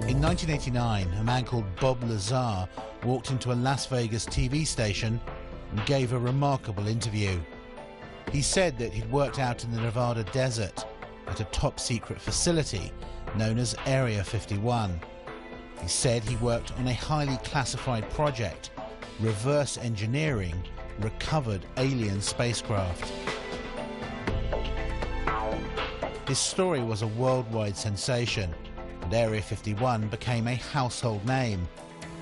In 1989, a man called Bob Lazar walked into a Las Vegas TV station and gave a remarkable interview. He said that he'd worked out in the Nevada desert at a top-secret facility known as Area 51. He said he worked on a highly classified project, reverse engineering recovered alien spacecraft. His story was a worldwide sensation, and Area 51 became a household name,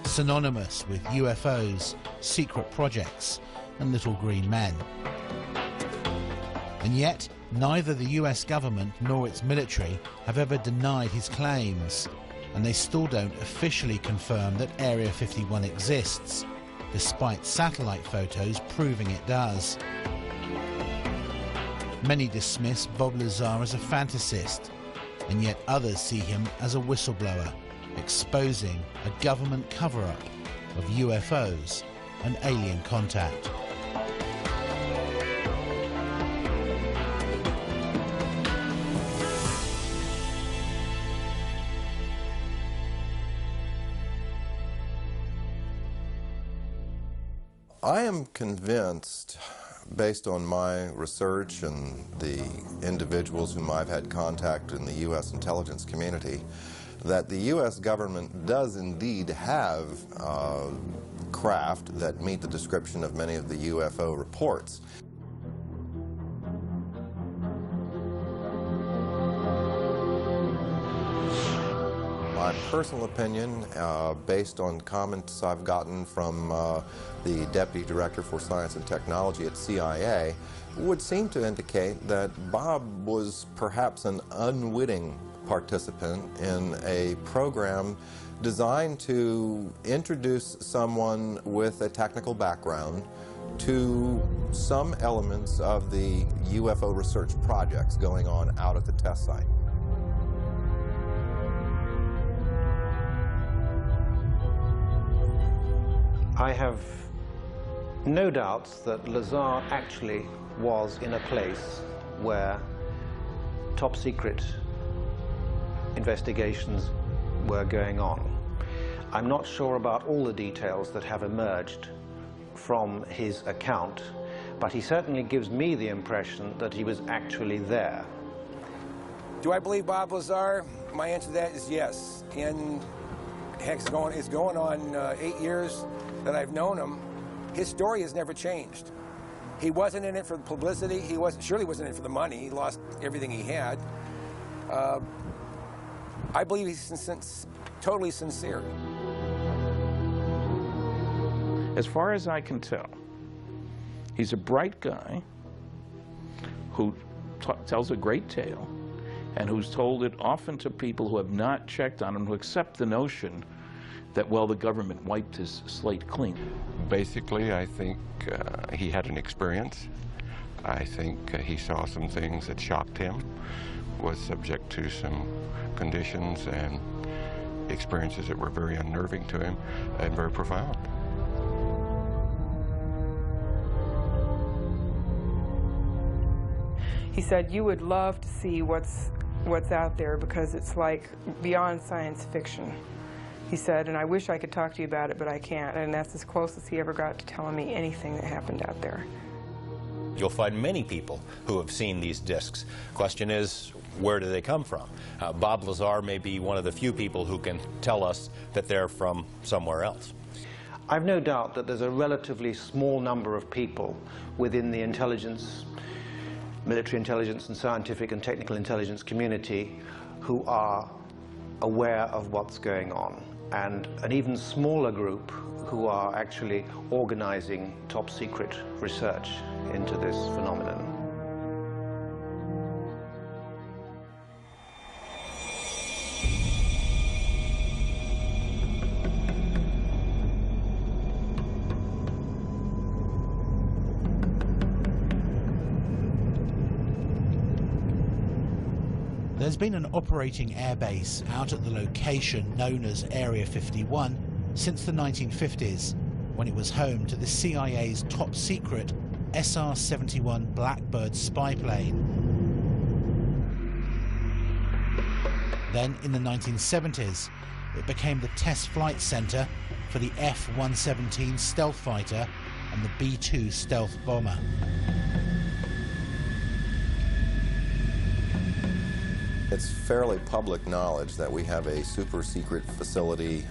synonymous with UFOs, secret projects, and little green men. And yet, neither the US government nor its military have ever denied his claims, and they still don't officially confirm that Area 51 exists, despite satellite photos proving it does. Many dismiss Bob Lazar as a fantasist, and yet others see him as a whistleblower, exposing a government cover-up of UFOs and alien contact. I am convinced, based on my research and the individuals whom I've had contact in the U.S. intelligence community, that the U.S. government does indeed have craft that meet the description of many of the UFO reports. My personal opinion, based on comments I've gotten from the Deputy Director for Science and Technology at CIA, would seem to indicate that Bob was perhaps an unwitting participant in a program designed to introduce someone with a technical background to some elements of the UFO research projects going on out at the test site. I have no doubts that Lazar actually was in a place where top secret investigations were going on. I'm not sure about all the details that have emerged from his account, but he certainly gives me the impression that he was actually there. Do I believe Bob Lazar? My answer to that is yes. And heck, it's going on 8 years that I've known him. His story has never changed. He wasn't in it for the publicity. He surely wasn't in it for the money. He lost everything he had. I believe he's totally sincere. As far as I can tell, he's a bright guy who tells a great tale and who's told it often to people who have not checked on him, who accept the notion that, well, the government wiped his slate clean. Basically, I think he had an experience. I think he saw some things that shocked him, was subject to some conditions and experiences that were very unnerving to him and very profound. He said, "You would love to see what's out there because it's like beyond science fiction." He said, and I wish I could talk to you about it, but I can't. And that's as close as he ever got to telling me anything that happened out there. You'll find many people who have seen these discs. Question is, where do they come from? Bob Lazar may be one of the few people who can tell us that they're from somewhere else. I've no doubt that there's a relatively small number of people within the intelligence, military intelligence and scientific and technical intelligence community who are aware of what's going on, and an even smaller group who are actually organizing top secret research into this phenomenon. There's been an operating airbase out at the location known as Area 51 since the 1950s, when it was home to the CIA's top secret SR-71 Blackbird spy plane. Then in the 1970s, it became the test flight center for the F-117 stealth fighter and the B-2 stealth bomber. It's fairly public knowledge that we have a super secret facility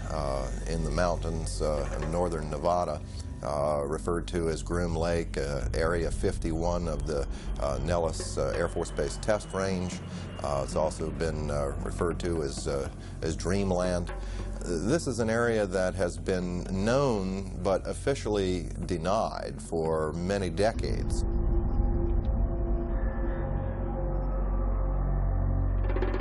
in the mountains in northern Nevada, referred to as Groom Lake, Area 51 of the Nellis Air Force Base Test Range. It's also been referred to as Dreamland. This is an area that has been known but officially denied for many decades.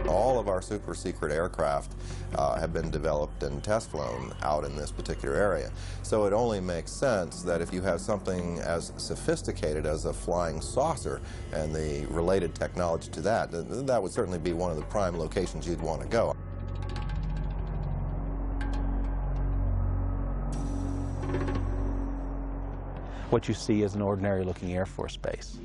All of our super secret aircraft have been developed and test flown out in this particular area. So it only makes sense that if you have something as sophisticated as a flying saucer and the related technology to that, that would certainly be one of the prime locations you'd want to go. What you see is an ordinary looking Air Force base.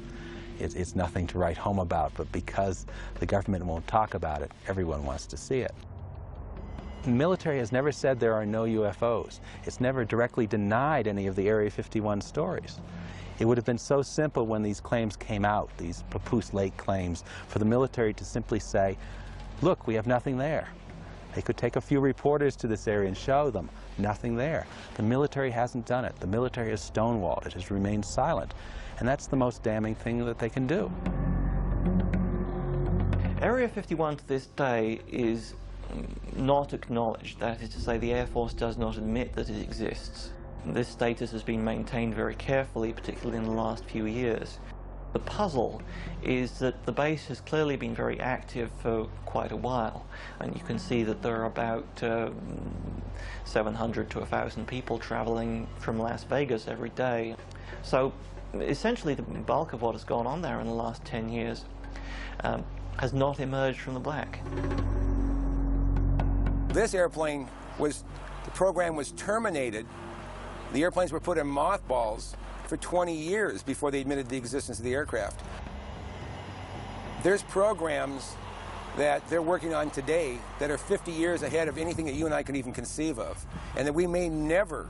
It's nothing to write home about, but because the government won't talk about it, everyone wants to see it. The military has never said there are no UFOs. It's never directly denied any of the Area 51 stories. It would have been so simple when these claims came out, these Papoose Lake claims, for the military to simply say, look, we have nothing there. They could take a few reporters to this area and show them, nothing there. The military hasn't done it. The military has stonewalled it, has remained silent. And that's the most damning thing that they can do. Area 51 to this day is not acknowledged. That is to say, the Air Force does not admit that it exists. This status has been maintained very carefully, particularly in the last few years. The puzzle is that the base has clearly been very active for quite a while, and you can see that there are about 700 to 1,000 people traveling from Las Vegas every day. So essentially the bulk of what has gone on there in the last 10 years has not emerged from the black. This airplane the program was terminated. The airplanes were put in mothballs for 20 years before they admitted the existence of the aircraft. There's programs that they're working on today that are 50 years ahead of anything that you and I can even conceive of, and that we may never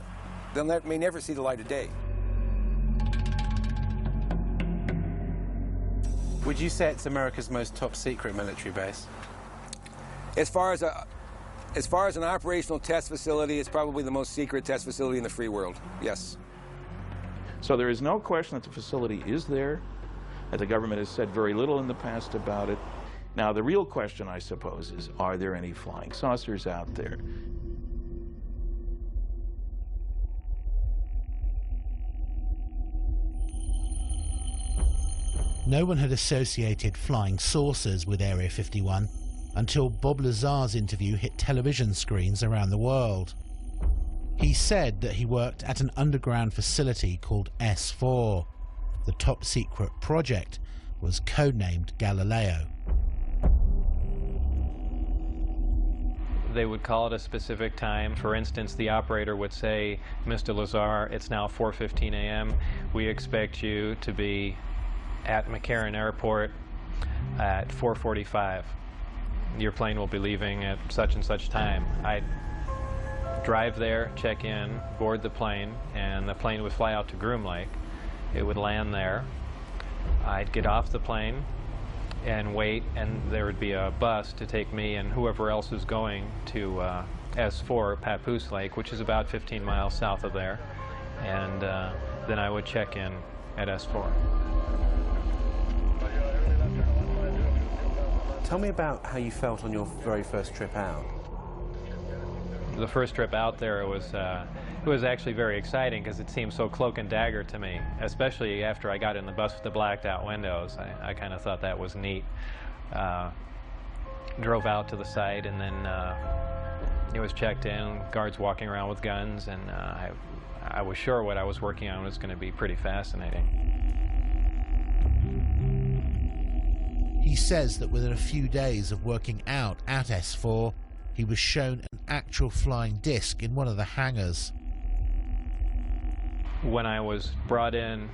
see the light of day. Would you say it's America's most top secret military base? As far as an operational test facility, it's probably the most secret test facility in the free world, yes. So there is no question that the facility is there, and the government has said very little in the past about it. Now, the real question, I suppose, is, are there any flying saucers out there? No one had associated flying saucers with Area 51 until Bob Lazar's interview hit television screens around the world. He said that he worked at an underground facility called S4. The top secret project was codenamed Galileo. They would call it a specific time. For instance, the operator would say, Mr. Lazar, it's now 4:15 a.m. We expect you to be at McCarran Airport at 4:45. Your plane will be leaving at such and such time. I'd drive there, check in, board the plane, and the plane would fly out to Groom Lake. It would land there. I'd get off the plane and wait, and there would be a bus to take me and whoever else is going to S4, Papoose Lake, which is about 15 miles south of there, and then I would check in at S4. Tell me about how you felt on your very first trip out. The first trip out there, it was actually very exciting because it seemed so cloak and dagger to me, especially after I got in the bus with the blacked out windows. I kind of thought that was neat. Drove out to the site, and then it was checked in, guards walking around with guns, and I was sure what I was working on was going to be pretty fascinating. He says that within a few days of working out at S4, he was shown an actual flying disc in one of the hangars. When I was brought in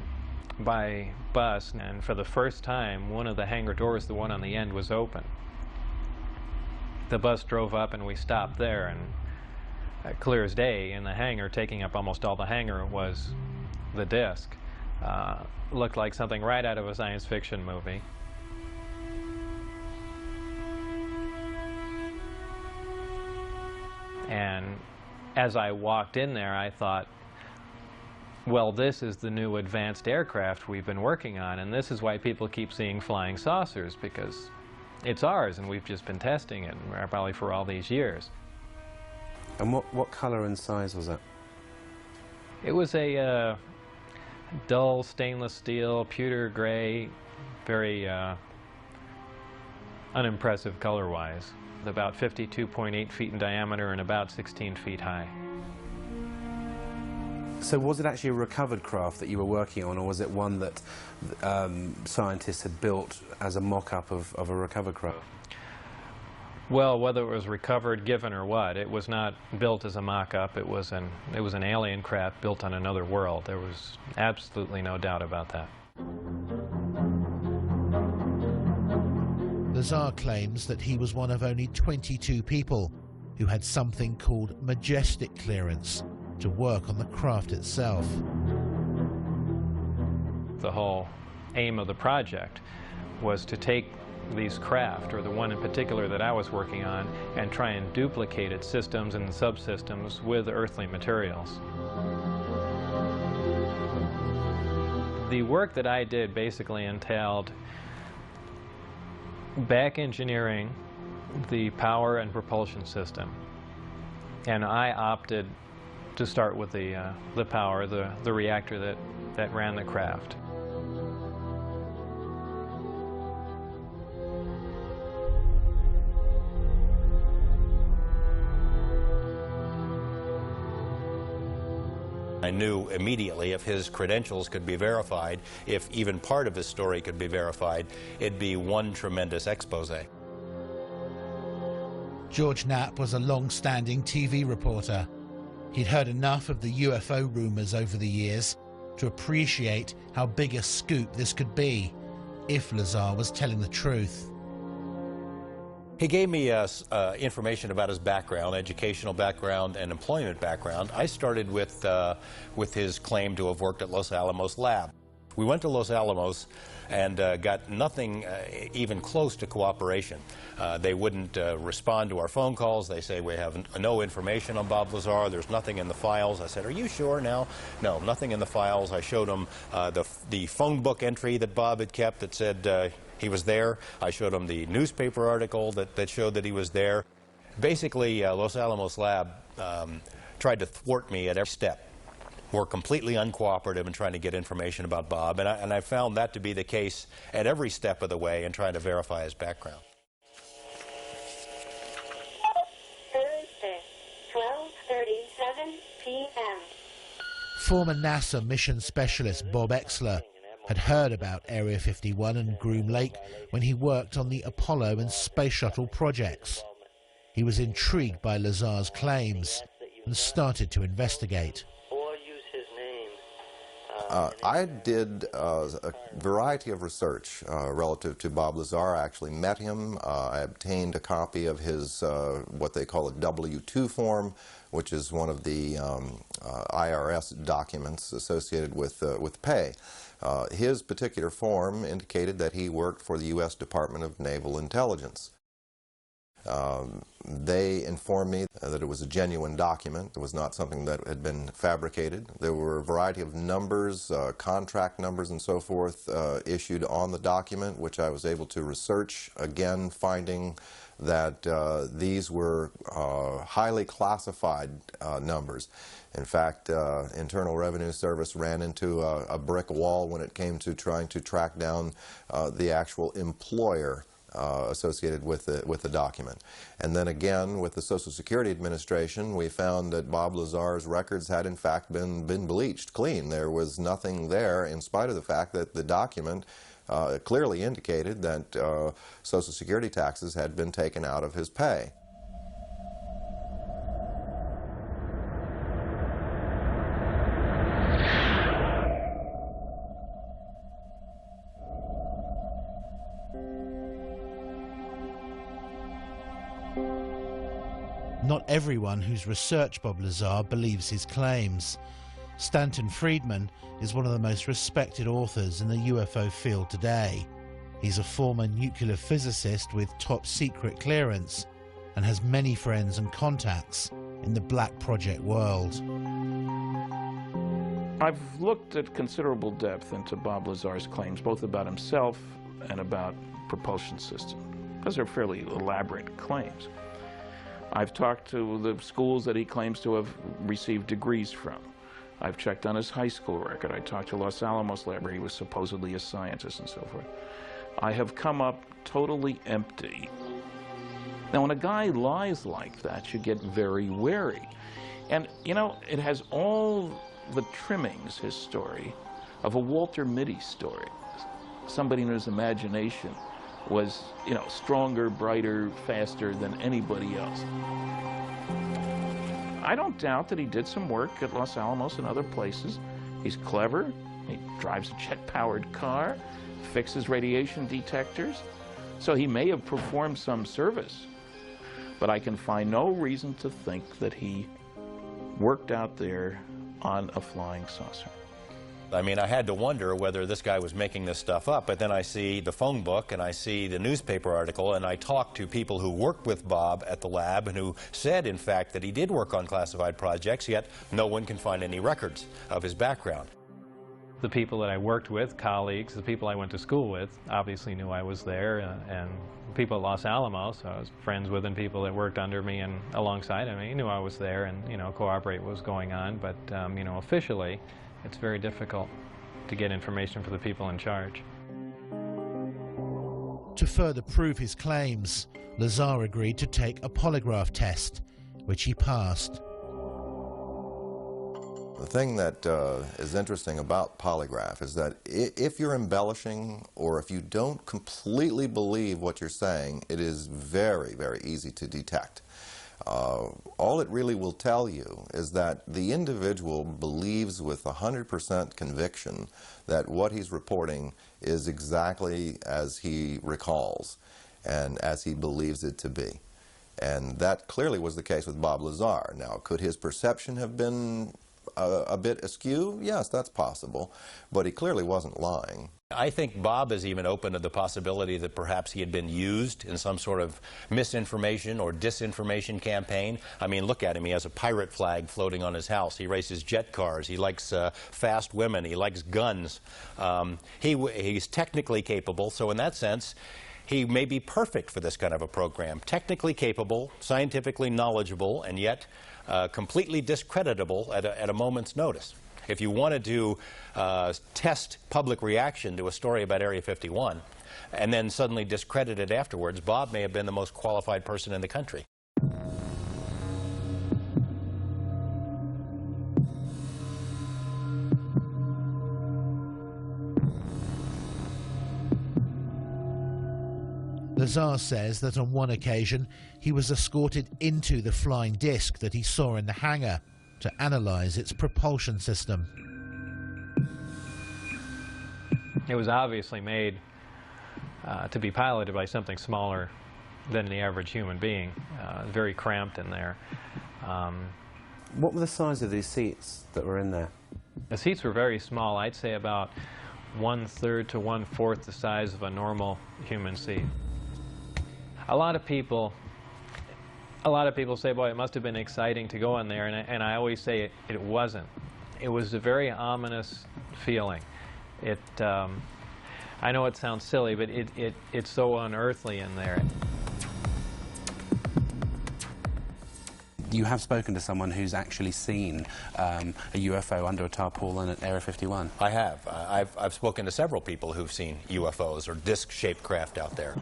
by bus, and for the first time, one of the hangar doors, the one on the end, was open. the bus drove up and we stopped there, and clear as day in the hangar, taking up almost all the hangar, was the disc. Looked like something right out of a science fiction movie. And as I walked in there, I thought, well, this is the new advanced aircraft we've been working on, and this is why people keep seeing flying saucers, because it's ours, and we've just been testing it, probably for all these years. And what color and size was it? It was a dull stainless steel, pewter gray, very unimpressive color-wise. About 52.8 feet in diameter and about 16 feet high. So was it actually a recovered craft that you were working on, or was it one that scientists had built as a mock-up of a recovered craft? Well, whether it was recovered, given, or what, it was not built as a mock-up. It was an alien craft built on another world. There was absolutely no doubt about that. Lazar claims that he was one of only 22 people who had something called majestic clearance to work on the craft itself. The whole aim of the project was to take these craft, or the one in particular that I was working on, and try and duplicate its systems and subsystems with earthly materials. The work that I did basically entailed back engineering the power and propulsion system, and I opted to start with the power, the reactor that ran the craft. I knew immediately if his credentials could be verified, if even part of his story could be verified, it'd be one tremendous expose. George Knapp was a long-standing TV reporter. He'd heard enough of the UFO rumors over the years to appreciate how big a scoop this could be if Lazar was telling the truth. He gave me information about his background, educational background and employment background. I started with his claim to have worked at Los Alamos Lab. We went to Los Alamos and got nothing even close to cooperation. They wouldn't respond to our phone calls. They say, we have no information on Bob Lazar. There's nothing in the files. I said, are you sure now? No, nothing in the files. I showed them the phone book entry that Bob had kept that said he was there. I showed him the newspaper article that showed that he was there. Basically, Los Alamos Lab tried to thwart me at every step. Were completely uncooperative in trying to get information about Bob, and I found that to be the case at every step of the way in trying to verify his background. Thursday, 12:37 p.m. Former NASA mission specialist Bob Exler had heard about Area 51 and Groom Lake when he worked on the Apollo and Space Shuttle projects. He was intrigued by Lazar's claims and started to investigate. I did a variety of research relative to Bob Lazar. I actually met him. I obtained a copy of his what they call a W-2 form, which is one of the IRS documents associated with pay. His particular form indicated that he worked for the U.S. Department of Naval Intelligence. They informed me that it was a genuine document. It was not something that had been fabricated. There were a variety of numbers, contract numbers and so forth issued on the document, which I was able to research, again finding that these were highly classified numbers. In fact, Internal Revenue Service ran into a brick wall when it came to trying to track down the actual employer associated with the document. And then again, with the Social Security Administration, we found that Bob Lazar's records had in fact been bleached clean. There was nothing there, in spite of the fact that the document clearly indicated that Social Security taxes had been taken out of his pay. not everyone who's researched Bob Lazar believes his claims. Stanton Friedman is one of the most respected authors in the UFO field today. He's a former nuclear physicist with top secret clearance and has many friends and contacts in the Black Project world. I've looked at considerable depth into Bob Lazar's claims, both about himself and about propulsion system, because they're fairly elaborate claims. I've talked to the schools that he claims to have received degrees from. I've checked on his high school record. I talked to Los Alamos Lab where he was supposedly a scientist and so forth. I have come up totally empty. Now, when a guy lies like that, you get very wary. And, you know, it has all the trimmings, his story, of a Walter Mitty story. Somebody in his imagination was, you know, stronger, brighter, faster than anybody else. I don't doubt that he did some work at Los Alamos and other places. He's clever. He drives a jet-powered car, fixes radiation detectors. So he may have performed some service, but I can find no reason to think that he worked out there on a flying saucer. I mean, I had to wonder whether this guy was making this stuff up, but then I see the phone book and I see the newspaper article, and I talked to people who worked with Bob at the lab and who said, in fact, that he did work on classified projects, yet no one can find any records of his background. The people that I worked with, colleagues, the people I went to school with, obviously knew I was there, and people at Los Alamos, I was friends with, and people that worked under me and alongside of me knew I was there and, you know, cooperate what was going on, but, you know, officially, it's very difficult to get information for the people in charge. To further prove his claims, Lazar agreed to take a polygraph test, which he passed. The thing that is interesting about polygraph is that if you're embellishing or if you don't completely believe what you're saying, it is very, very easy to detect. All it really will tell you is that the individual believes with 100% conviction that what he's reporting is exactly as he recalls and as he believes it to be. And that clearly was the case with Bob Lazar. Now, could his perception have been a bit askew? Yes, that's possible, but he clearly wasn't lying. I think Bob is even open to the possibility that perhaps he had been used in some sort of misinformation or disinformation campaign. I mean, look at him. He has a pirate flag floating on his house. He races jet cars. He likes fast women. He likes guns. He's technically capable, so in that sense, he may be perfect for this kind of a program. Technically capable, scientifically knowledgeable, and yet completely discreditable at a moment's notice. If you wanted to test public reaction to a story about Area 51 and then suddenly discredit it afterwards, Bob may have been the most qualified person in the country. Lazar says that on one occasion he was escorted into the flying disc that he saw in the hangar to analyze its propulsion system. It was obviously made to be piloted by something smaller than the average human being, very cramped in there. What were the size of these seats that were in there? The seats were very small. I'd say about 1/3 to 1/4 the size of a normal human seat. A lot of people say, boy, it must have been exciting to go in there, and I always say it wasn't. It was a very ominous feeling. I know it sounds silly, but it's so unearthly in there. You have spoken to someone who's actually seen a UFO under a tarpaulin at Area 51? I have. I've spoken to several people who've seen UFOs or disc-shaped craft out there.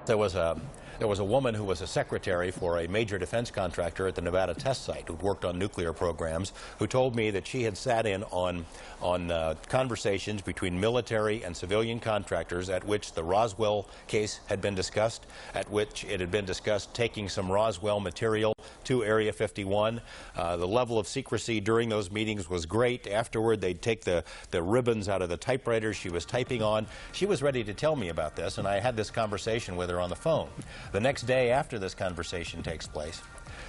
There was a woman who was a secretary for a major defense contractor at the Nevada test site who'd worked on nuclear programs, who told me that she had sat in on conversations between military and civilian contractors at which the Roswell case had been discussed, at which it had been discussed taking some Roswell material to Area 51. The level of secrecy during those meetings was great. Afterward, they'd take the ribbons out of the typewriter she was typing on. She was ready to tell me about this, and I had this conversation with her on the phone. The next day after this conversation takes place,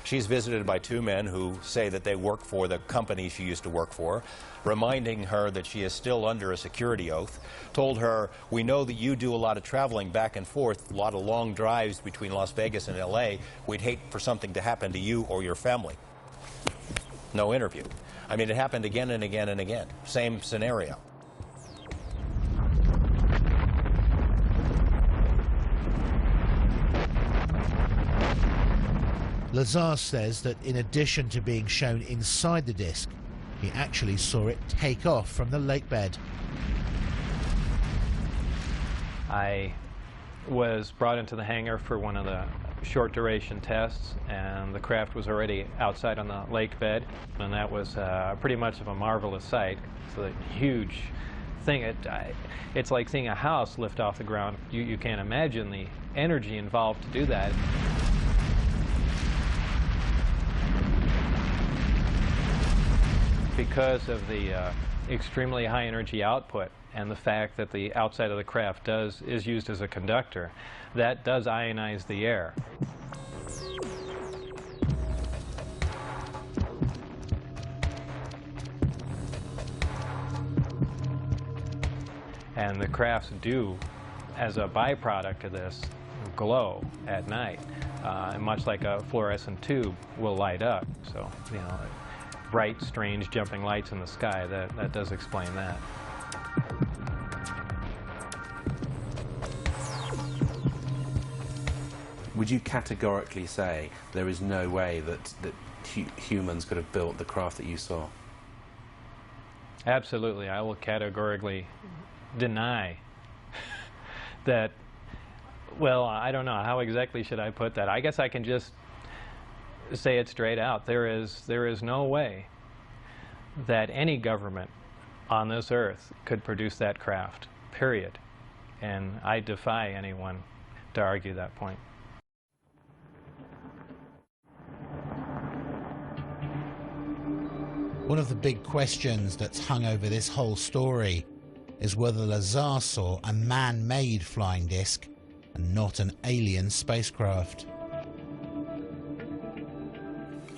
she's visited by two men who say that they work for the company she used to work for, reminding her that she is still under a security oath, told her, "We know that you do a lot of traveling back and forth, a lot of long drives between Las Vegas and LA. We'd hate for something to happen to you or your family." No interview. I mean, it happened again and again and again. Same scenario. Lazar says that in addition to being shown inside the disk, he actually saw it take off from the lake bed. I was brought into the hangar for one of the short duration tests, and the craft was already outside on the lake bed, and that was pretty much of a marvelous sight. It's a huge thing. It's like seeing a house lift off the ground. You can't imagine the energy involved to do that. Because of the extremely high energy output and the fact that the outside of the craft is used as a conductor, that does ionize the air. And the crafts do, as a byproduct of this, glow at night, much like a fluorescent tube will light up. So, you know, bright, strange, jumping lights in the sky, that does explain that. Would you categorically say there is no way that humans could have built the craft that you saw? Absolutely. I will categorically deny that. Well, I don't know. How exactly should I put that? I guess I can just say it straight out. There is no way that any government on this earth could produce that craft, period. And I defy anyone to argue that point. One of the big questions that's hung over this whole story is whether Lazar saw a man-made flying disc and not an alien spacecraft.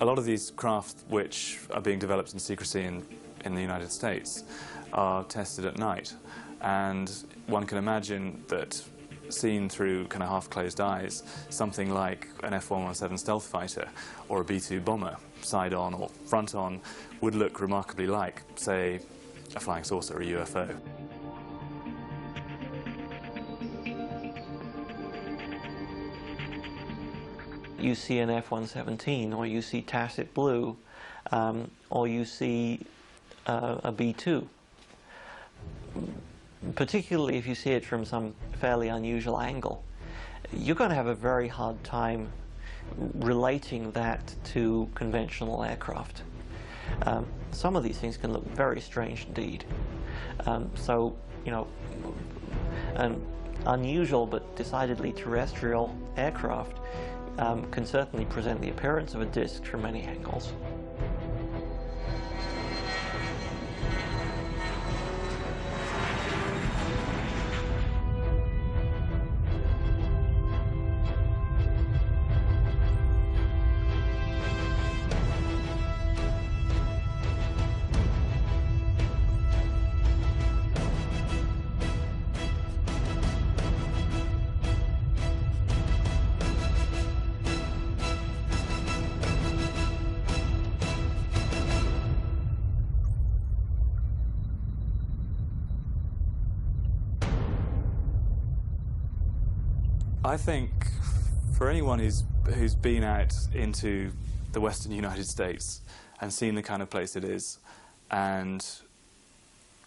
A lot of these craft which are being developed in secrecy in the United States are tested at night, and one can imagine that seen through kind of half-closed eyes, something like an F-117 stealth fighter or a B-2 bomber, side-on or front-on, would look remarkably like, say, a flying saucer or a UFO. You see an F-117, or you see tacit blue, or you see a B-2. Particularly if you see it from some fairly unusual angle, you're going to have a very hard time relating that to conventional aircraft. Some of these things can look very strange indeed. So, you know, an unusual but decidedly terrestrial aircraft can certainly present the appearance of a disk from many angles. I think for anyone who's been out into the western United States and seen the kind of place it is and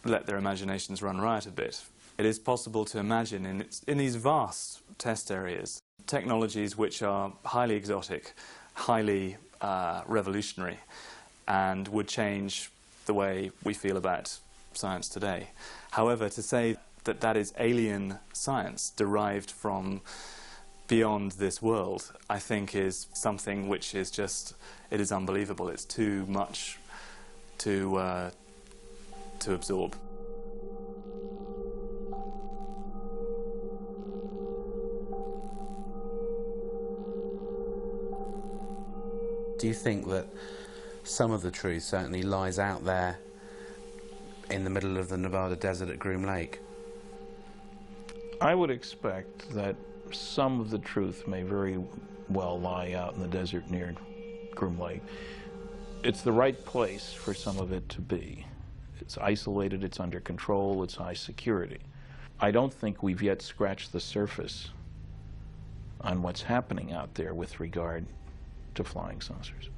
let their imaginations run riot a bit, it is possible to imagine in these vast test areas technologies which are highly exotic, highly revolutionary, and would change the way we feel about science today. However, to say that that is alien science derived from beyond this world, I think is something which is just, it is unbelievable. It's too much to absorb. Do you think that some of the truth certainly lies out there in the middle of the Nevada desert at Groom Lake? I would expect that some of the truth may very well lie out in the desert near Groom Lake. It's the right place for some of it to be. It's isolated, it's under control, it's high security. I don't think we've yet scratched the surface on what's happening out there with regard to flying saucers.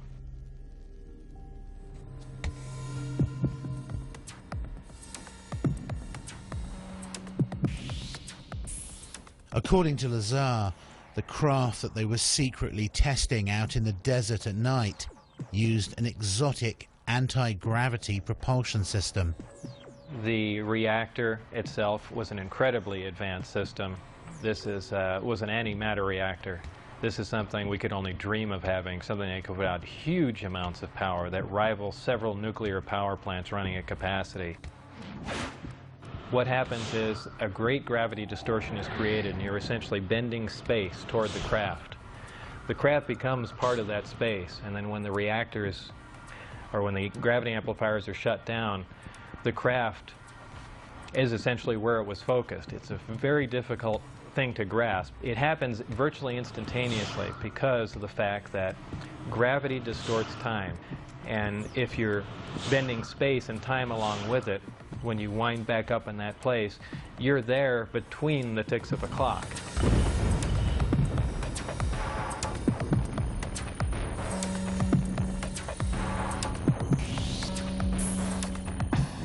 According to Lazar, the craft that they were secretly testing out in the desert at night used an exotic anti-gravity propulsion system. The reactor itself was an incredibly advanced system. This was an antimatter reactor. This is something we could only dream of having, something that could put out huge amounts of power that rivals several nuclear power plants running at capacity. What happens is a great gravity distortion is created, and you're essentially bending space toward the craft. The craft becomes part of that space, and then when the reactors, or when the gravity amplifiers are shut down, the craft is essentially where it was focused. It's a very difficult thing to grasp. It happens virtually instantaneously because of the fact that gravity distorts time. And if you're bending space and time along with it, when you wind back up in that place, you're there between the ticks of a clock.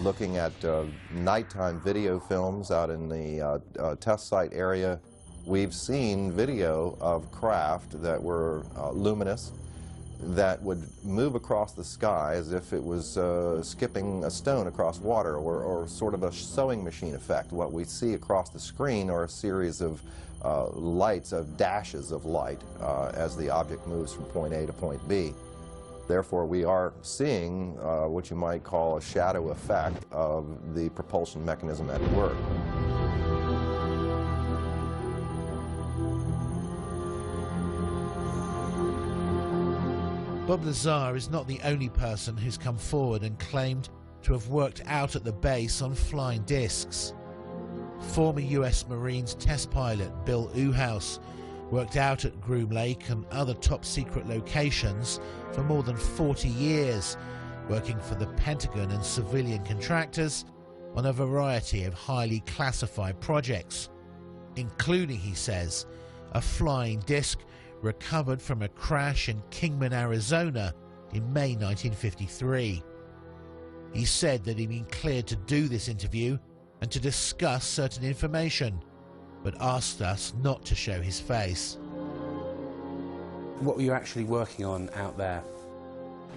Looking at nighttime video films out in the test site area, we've seen video of craft that were luminous, that would move across the sky as if it was skipping a stone across water, or sort of a sewing machine effect. What we see across the screen are a series of lights, of dashes of light, as the object moves from point A to point B. Therefore, we are seeing what you might call a shadow effect of the propulsion mechanism at work. Bob Lazar is not the only person who's come forward and claimed to have worked out at the base on flying discs. Former US Marines test pilot Bill Uhouse worked out at Groom Lake and other top-secret locations for more than 40 years, working for the Pentagon and civilian contractors on a variety of highly classified projects, including, he says, a flying disc recovered from a crash in Kingman, Arizona in May 1953. He said that he'd been cleared to do this interview and to discuss certain information, but asked us not to show his face. What were you actually working on out there?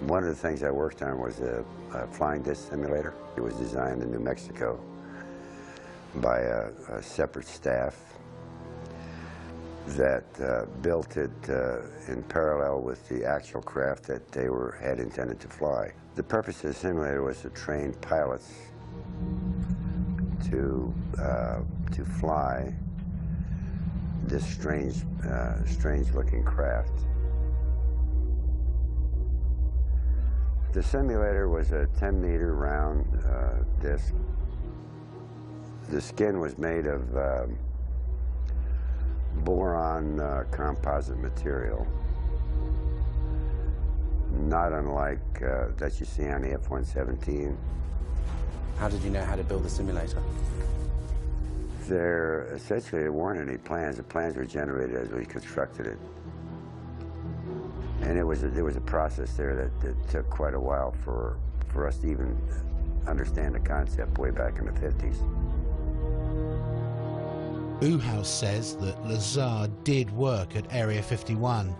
One of the things I worked on was a flying disc simulator. It was designed in New Mexico by a separate staff that built it in parallel with the actual craft that they had intended to fly. The purpose of the simulator was to train pilots to fly this strange-looking craft. The simulator was a 10-meter round disc. The skin was made of boron composite material, not unlike that you see on the F-117. How did you know how to build the simulator? Essentially, there weren't any plans. The plans were generated as we constructed it. And there was a process there that took quite a while for us to even understand the concept way back in the 50s. Uhouse says that Lazar did work at Area 51.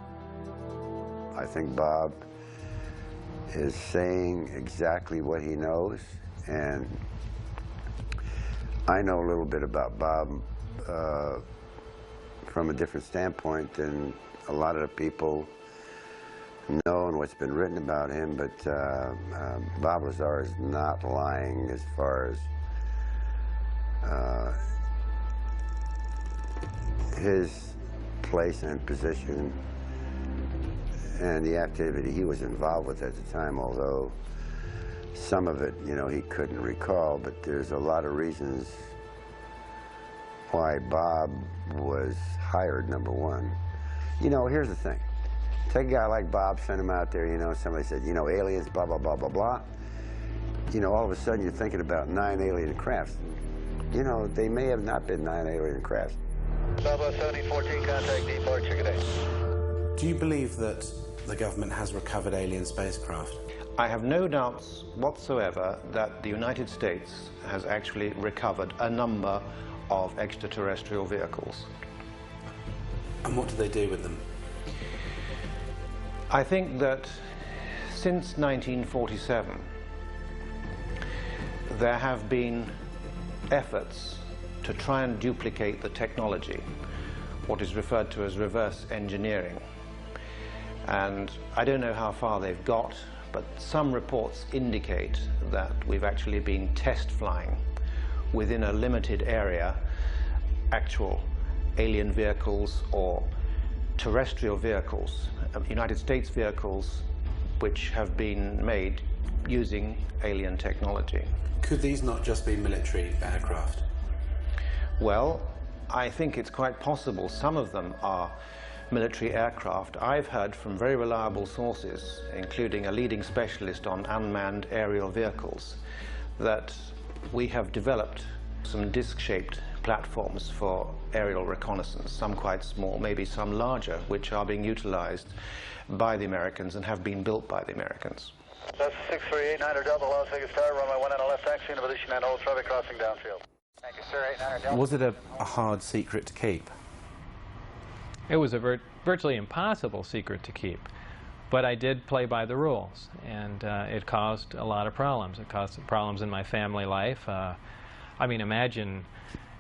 I think Bob is saying exactly what he knows, and I know a little bit about Bob from a different standpoint than a lot of the people know and what's been written about him, but Bob Lazar is not lying as far as his place and position and the activity he was involved with at the time, although some of it, you know, he couldn't recall, but there's a lot of reasons why Bob was hired, number one. You know, here's the thing. Take a guy like Bob, send him out there, you know, somebody said, you know, aliens, blah, blah, blah, blah, blah. You know, all of a sudden you're thinking about 9 alien crafts. You know, they may have not been 9 alien crafts. Southwest 1714, contact departure, good day. Do you believe that the government has recovered alien spacecraft? I have no doubts whatsoever that the United States has actually recovered a number of extraterrestrial vehicles. And what do they do with them? I think that since 1947, there have been efforts to try and duplicate the technology, what is referred to as reverse engineering. And I don't know how far they've got, but some reports indicate that we've actually been test flying within a limited area actual alien vehicles or terrestrial vehicles, United States vehicles which have been made using alien technology. Could these not just be military aircraft? Well, I think it's quite possible some of them are military aircraft. I've heard from very reliable sources, including a leading specialist on unmanned aerial vehicles, that we have developed some disc-shaped platforms for aerial reconnaissance, some quite small, maybe some larger, which are being utilized by the Americans and have been built by the Americans. That's 638-9er Delta, Las Vegas Tower, runway 19 left, taxi into position and hold traffic crossing downfield. Thank you, sir. 89er Delta. Was it a hard secret to keep? It was a virtually impossible secret to keep, but I did play by the rules, and it caused a lot of problems. It caused problems in my family life. I mean, imagine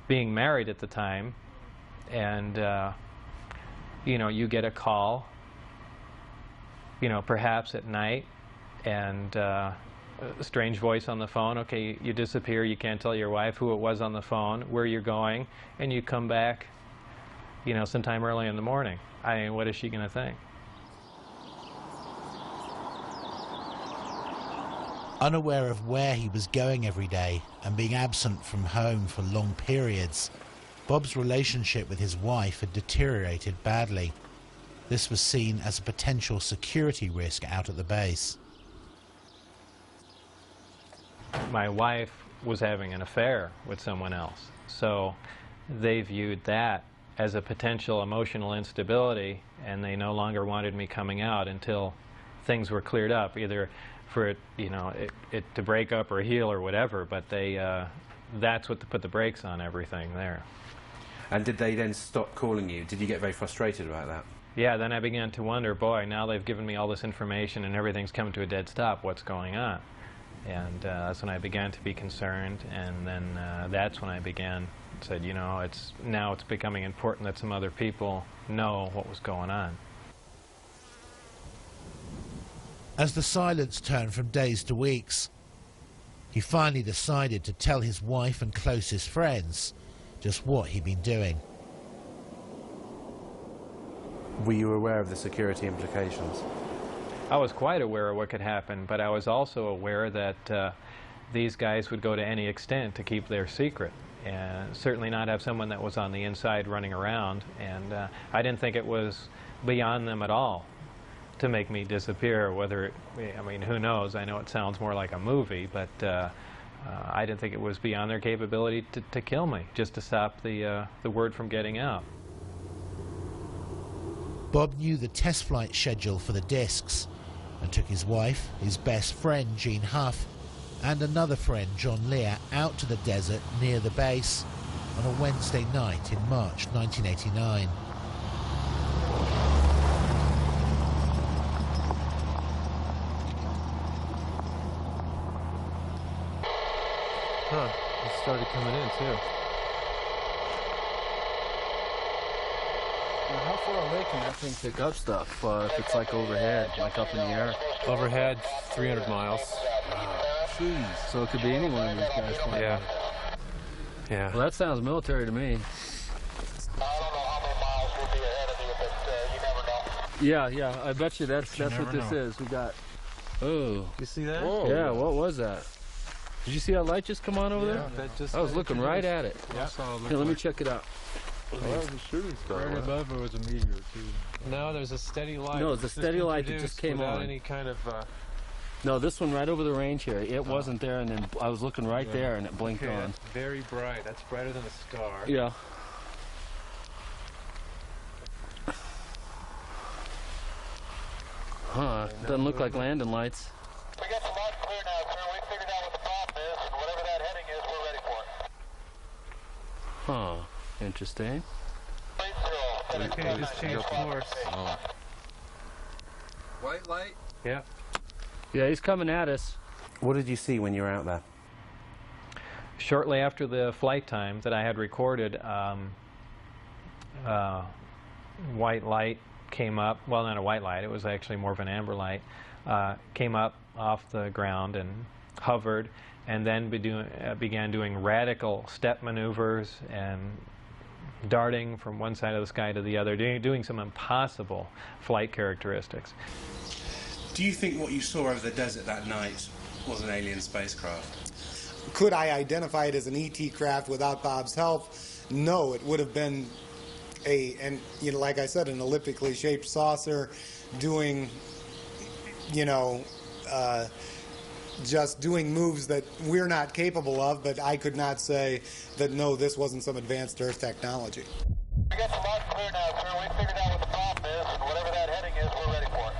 being married at the time, and you know, you get a call, you know, perhaps at night, and a strange voice on the phone. Okay, you disappear, you can't tell your wife who it was on the phone, where you're going, and you come back, you know, sometime early in the morning. I mean, what is she going to think? Unaware of where he was going every day and being absent from home for long periods, Bob's relationship with his wife had deteriorated badly. This was seen as a potential security risk out at the base. My wife was having an affair with someone else, so they viewed that as a potential emotional instability, and they no longer wanted me coming out until things were cleared up, either for it, you know, it to break up or heal or whatever. But they, that's what put the brakes on everything there. And did they then stop calling you? Did you get very frustrated about that? Yeah, then I began to wonder, boy, now they've given me all this information and everything's come to a dead stop. What's going on? And that's when I began to be concerned, and then that's when I said, you know, now it's becoming important that some other people know what was going on. As the silence turned from days to weeks, he finally decided to tell his wife and closest friends just what he'd been doing. Were you aware of the security implications? I was quite aware of what could happen, but I was also aware that these guys would go to any extent to keep their secret, and certainly not have someone that was on the inside running around. And I didn't think it was beyond them at all to make me disappear. Whether I mean, who knows? I know it sounds more like a movie, but I didn't think it was beyond their capability to kill me, just to stop the word from getting out. Bob knew the test flight schedule for the discs and took his wife, his best friend Jean Huff, and another friend John Lear out to the desert near the base on a Wednesday night in March 1989. Huh, it started coming in too. far away can that thing pick up stuff if it's like overhead, like up in the air? Overhead, 300 miles. Jeez. So it could be any one of these guys flying. Yeah. Yeah. Well, that sounds military to me. Yeah, I bet you that's what this is. We got. Oh. You see that? Whoa. Yeah, what was that? Did you see that light just come on over there? That just I was looking right at it. Yeah. Here, let me check it out. Well, that was a shooting star. Right above it was a meteor, too. No, there's a steady light. No, it's a steady light that just came without on. Any kind of. No, this one right over the range here. It wasn't there, and then I was looking right there, and it blinked on. Very bright. That's brighter than a star. Yeah. Huh, doesn't look like landing lights. We got the light clear now, sir. We figured out what the problem is, and whatever that heading is, we're ready for it. Huh, interesting. Okay, just change course. Oh. White light? Yeah. Yeah, he's coming at us. What did you see when you were out there? Shortly after the flight time that I had recorded, white light came up. Well, not a white light, it was actually more of an amber light. Came up off the ground and hovered, and then began doing radical step maneuvers and darting from one side of the sky to the other, doing some impossible flight characteristics. Do you think what you saw over the desert that night was an alien spacecraft? Could I identify it as an ET craft without Bob's help? No, it would have been like I said, an elliptically shaped saucer doing, just doing moves that we're not capable of, but I could not say that, no, this wasn't some advanced Earth technology. We got the light clear now, sir. We figured out what the problem is, and whatever that heading is, we're ready for it.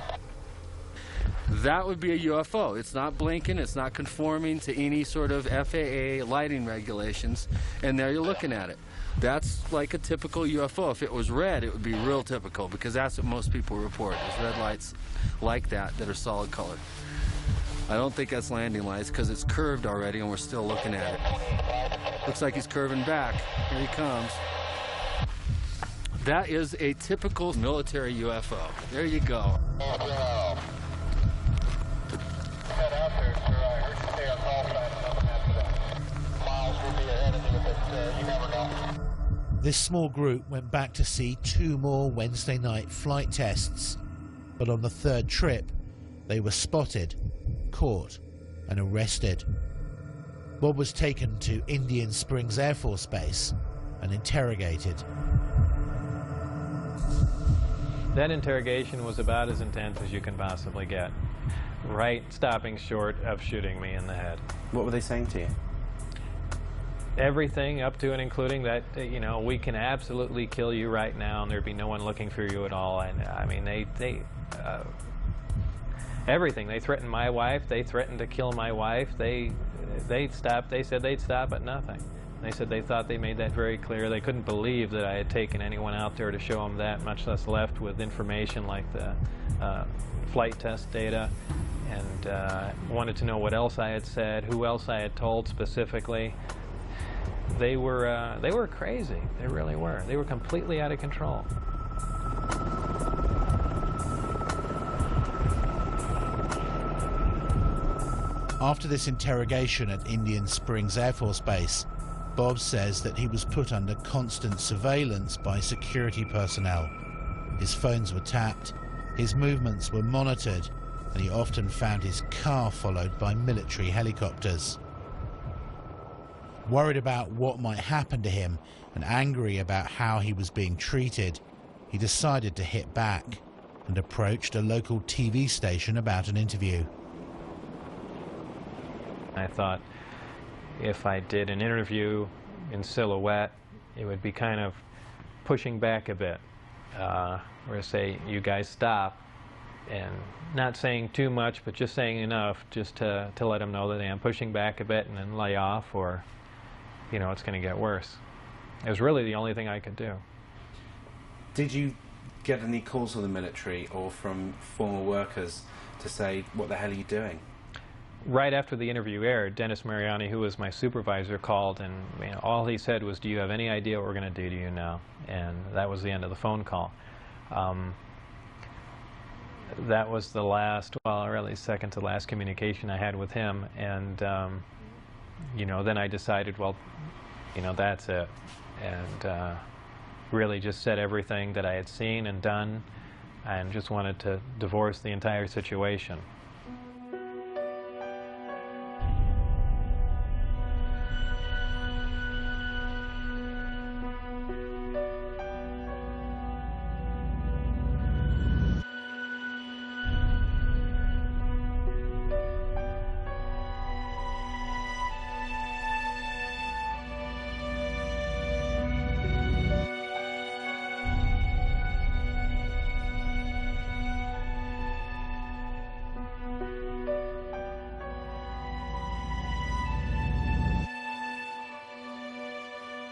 That would be a UFO. It's not blinking, it's not conforming to any sort of FAA lighting regulations, and there you're looking at it. That's like a typical UFO. If it was red, it would be real typical, because that's what most people report, is red lights like that are solid colored. I don't think that's landing lights, because it's curved already and we're still looking at it. Looks like he's curving back. Here he comes. That is a typical military UFO. There you go. Head out there, sir. I heard you say our call sign and nothing after that. Miles will be ahead of you, but you never know. This small group went back to see 2 more Wednesday night flight tests, but on the 3rd trip, they were spotted, caught, and arrested. Bob was taken to Indian Springs Air Force Base and interrogated. That interrogation was about as intense as you can possibly get, right stopping short of shooting me in the head. What were they saying to you? Everything up to and including that, we can absolutely kill you right now and there'd be no one looking for you at all. And I mean, everything. They threatened my wife. They threatened to kill my wife. They said they'd stop at nothing. They said they thought they made that very clear. They couldn't believe that I had taken anyone out there to show them that, much less left with information like the flight test data, and wanted to know what else I had said, who else I had told specifically. They were crazy. They really were. They were completely out of control. After this interrogation at Indian Springs Air Force Base, Bob says that he was put under constant surveillance by security personnel. His phones were tapped, his movements were monitored, and he often found his car followed by military helicopters. Worried about what might happen to him and angry about how he was being treated, he decided to hit back and approached a local TV station about an interview. I thought if I did an interview in silhouette, it would be kind of pushing back a bit, or say, you guys stop, and not saying too much, but just saying enough just to let them know that I'm pushing back a bit and then lay off, or, it's going to get worse. It was really the only thing I could do. Did you get any calls from the military or from former workers to say, what the hell are you doing? Right after the interview aired, Dennis Mariani, who was my supervisor, called, and all he said was, do you have any idea what we're going to do to you now? And that was the end of the phone call. That was the last, well, really second to last communication I had with him, and you know, then I decided, well, you know, that's it, and really just said everything that I had seen and done, and just wanted to divorce the entire situation.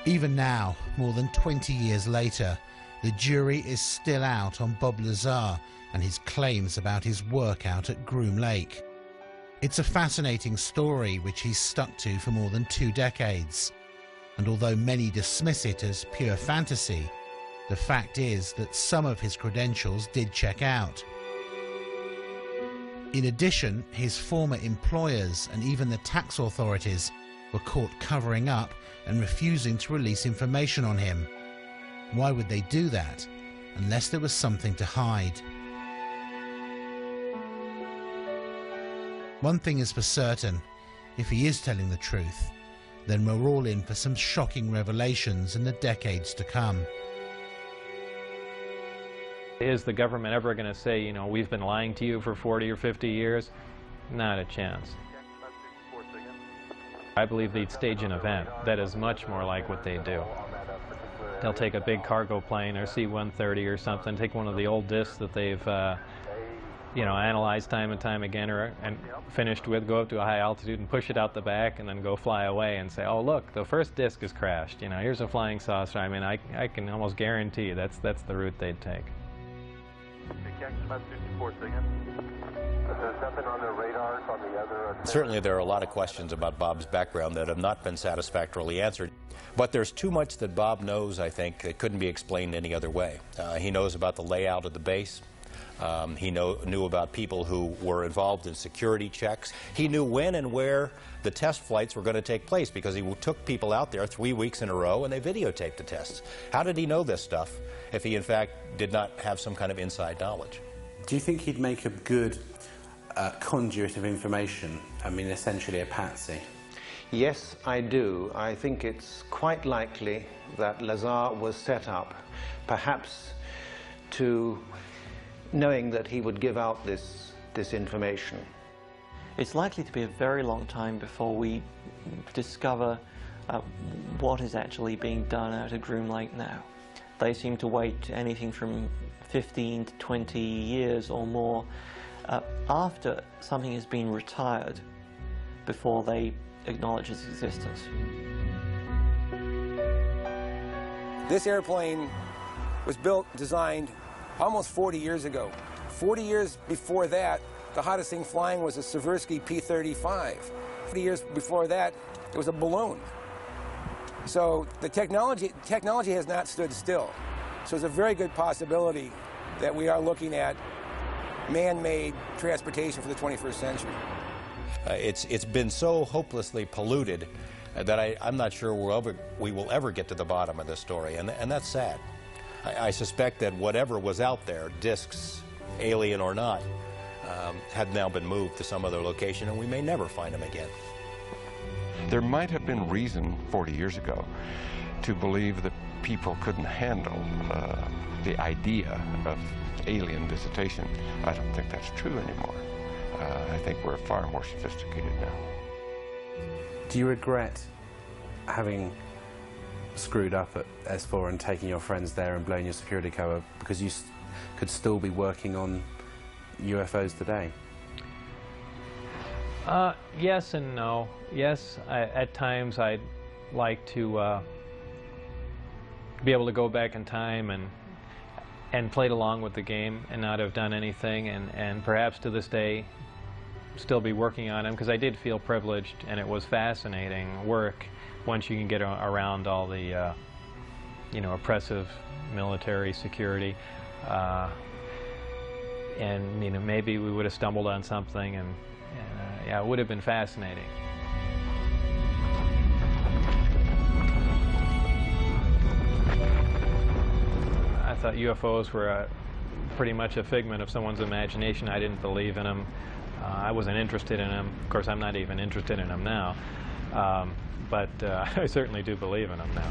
Even now, more than 20 years later, the jury is still out on Bob Lazar and his claims about his work out at Groom Lake. It's a fascinating story which he's stuck to for more than 2 decades. And although many dismiss it as pure fantasy, the fact is that some of his credentials did check out. In addition, his former employers and even the tax authorities were caught covering up and refusing to release information on him. Why would they do that unless there was something to hide? One thing is for certain, if he is telling the truth, then we're all in for some shocking revelations in the decades to come. Is the government ever going to say, you know, we've been lying to you for 40 or 50 years? Not a chance. I believe they'd stage an event that is much more like what they do. They'll take a big cargo plane or C-130 or something, take one of the old discs that they've you know, analyzed time and time again and finished with, go up to a high altitude and push it out the back and then go fly away and say, oh look, the first disc has crashed, you know, here's a flying saucer. I mean, I can almost guarantee you that's the route they'd take. There's nothing on their radars on the other... Certainly there are a lot of questions about Bob's background that have not been satisfactorily answered. But there's too much that Bob knows, I think, that couldn't be explained any other way. He knows about the layout of the base. He knew about people who were involved in security checks. He knew when and where the test flights were going to take place because he took people out there 3 weeks in a row and they videotaped the tests. How did he know this stuff if he, in fact, did not have some kind of inside knowledge? Do you think he'd make a good conduit of information? I mean, essentially a patsy. Yes, I do. I think it's quite likely that Lazar was set up, perhaps to knowing that he would give out this information. It's likely to be a very long time before we discover what is actually being done out at Groom Lake now. They seem to wait anything from 15 to 20 years or more after something has been retired before they acknowledge its existence. This airplane was built, designed almost 40 years ago. 40 years before that, the hottest thing flying was a Seversky P-35. 40 years before that, it was a balloon. So the technology has not stood still. So there's a very good possibility that we are looking at man-made transportation for the 21st century. It's been so hopelessly polluted that I'm not sure we will ever get to the bottom of this story, and that's sad. I suspect that whatever was out there, discs, alien or not, had now been moved to some other location, and we may never find them again. There might have been reason 40 years ago to believe that people couldn't handle the idea of alien visitation. I don't think that's true anymore. I think we're far more sophisticated now. Do you regret having screwed up at S4 and taking your friends there and blowing your security cover because you could still be working on UFOs today? Yes and no. Yes, at times I'd like to be able to go back in time and played along with the game and not have done anything, and perhaps to this day still be working on them, because I did feel privileged and it was fascinating work once you can get around all the you know, oppressive military security. And you know, maybe we would have stumbled on something, and yeah, it would have been fascinating. I thought UFOs were pretty much a figment of someone's imagination. I didn't believe in them. I wasn't interested in them. Of course, I'm not even interested in them now. But I certainly do believe in them now.